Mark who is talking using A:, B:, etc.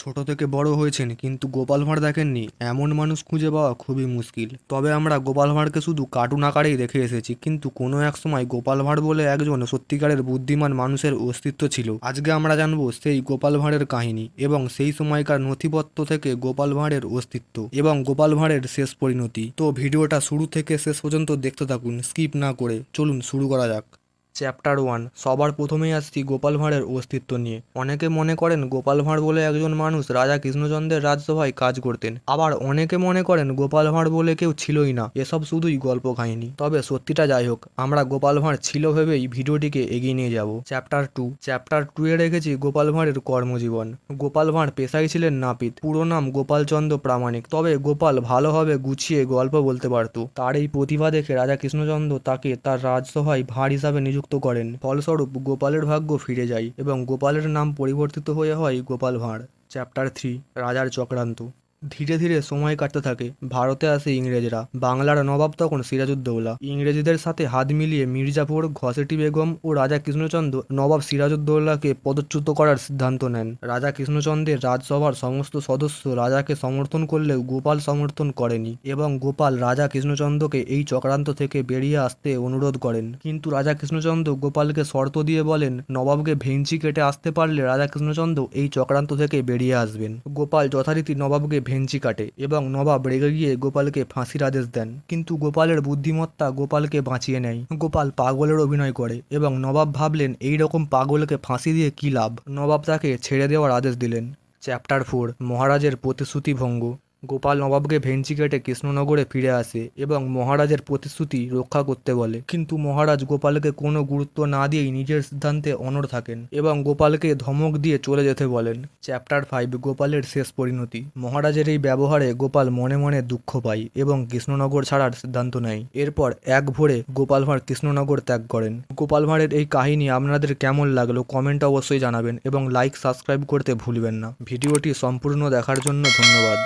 A: ছোট থেকে বড় হয়েছেন কিন্তু গোপাল ভাঁড় দেখেননি এমন মানুষ খুঁজে পাওয়া খুবই মুশকিল। তবে আমরা গোপাল ভাঁড়কে শুধু কার্টুন আকারেই দেখে এসেছি, কিন্তু কোনো এক সময় গোপাল ভাঁড় বলে একজন সত্যিকারের বুদ্ধিমান মানুষের অস্তিত্ব ছিল। আজকে আমরা জানবো সেই গোপাল ভাঁড়ের কাহিনী এবং সেই সময়কার নথিপত্র থেকে গোপাল ভাঁড়ের অস্তিত্ব এবং গোপাল ভাঁড়ের শেষ পরিণতি। তো ভিডিওটা শুরু থেকে শেষ পর্যন্ত দেখতে থাকুন স্কিপ না করে। চলুন শুরু করা যাক। চ্যাপ্টার 1। সবার প্রথমেই আসছি গোপাল ভাঁড়ের অস্তিত্ব নিয়ে। অনেকে মনে করেন গোপাল ভাঁড় বলে একজন মানুষ রাজা কৃষ্ণচন্দ্রের রাজসভায় কাজ করতেন, আবার অনেকে মনে করেন গোপাল ভাঁড় বলে কেউ ছিলই না, এসব শুধুই গল্প কাহিনী। তবে সত্যিটা যাই হোক, আমরা গোপাল ভাঁড় ছিল ভেবেই ভিডিওটিকে এগিয়ে নিয়ে যাব। চ্যাপ্টার 2 এ রেখেছি গোপাল ভাঁড়ের কর্মজীবন। গোপাল ভাঁড় পেশায় ছিলেন নাপিত, পুরো নাম গোপালচন্দ্র প্রামাণিক। তবে গোপাল ভালোভাবে গুছিয়ে গল্প বলতে পারত। তার এই প্রতিভা দেখে রাজা কৃষ্ণচন্দ্র তাকে তার রাজসভায় ভাঁড় হিসাবে নিযুক্ত করেন। ফলস্বরূপ গোপালের ভাগ্য ফিরে যায় এবং গোপালের নাম পরিবর্তিত হয়ে হয় গোপাল ভাঁড়। চ্যাপ্টার 3। রাজার চক্রান্ত। ধীরে ধীরে সময় কাটতে থাকে। ভারতে আসে ইংরেজরা। বাংলার নবাব তখন সিরাজউদ্দৌলা। ইংরেজদের সাথে হাত মিলিয়ে মির্জাফর, ঘসেটি বেগম ও রাজা কৃষ্ণচন্দ্র নবাব সিরাজউদ্দৌলাকে পদচ্যুত করার সিদ্ধান্ত নেন। রাজা কৃষ্ণচন্দ্রের রাজসভার সমস্ত সদস্য রাজাকে সমর্থন করলেও গোপাল সমর্থন করেনি এবং গোপাল রাজা কৃষ্ণচন্দ্রকে এই চক্রান্ত থেকে বেরিয়ে আসতে অনুরোধ করেন। কিন্তু রাজা কৃষ্ণচন্দ্র গোপালকে শর্ত দিয়ে বলেন, নবাবকে ভেঙচি কেটে আসতে পারলে রাজা কৃষ্ণচন্দ্র এই চক্রান্ত থেকে বেরিয়ে আসবেন। গোপাল যথারীতি নবাবকে ভেঙচি কাটে এবং নবাব রেগে গিয়ে গোপালকে ফাঁসির আদেশ দেন। কিন্তু গোপালের বুদ্ধিমত্তা গোপালকে বাঁচিয়ে নেয়। গোপাল পাগলের অভিনয় করে এবং নবাব ভাবলেন এই রকম পাগলকে ফাঁসি দিয়ে কী লাভ। নবাব তাকে ছেড়ে দেওয়ার আদেশ দিলেন। চ্যাপ্টার 4। মহারাজের প্রতিশ্রুতি ভঙ্গ। গোপাল নবাবকে ভেঙচি কেটে কৃষ্ণনগরে ফিরে আসে এবং মহারাজের প্রতিশ্রুতি রক্ষা করতে বলে। কিন্তু মহারাজ গোপালকে কোনো গুরুত্ব না দিয়েই নিজের সিদ্ধান্তে অনড় থাকেন এবং গোপালকে ধমক দিয়ে চলে যেতে বলেন। চ্যাপ্টার 5। গোপালের শেষ পরিণতি। মহারাজের এই ব্যবহারে গোপাল মনে মনে দুঃখ পায় এবং কৃষ্ণনগর ছাড়ার সিদ্ধান্ত নেয়। এরপর এক ভোরে গোপাল ভাঁড় কৃষ্ণনগর ত্যাগ করেন। গোপাল ভাঁড়ের এই কাহিনী আপনাদের কেমন লাগলো কমেন্টে অবশ্যই জানাবেন এবং লাইক সাবস্ক্রাইব করতে ভুলবেন না। ভিডিওটি সম্পূর্ণ দেখার জন্য ধন্যবাদ।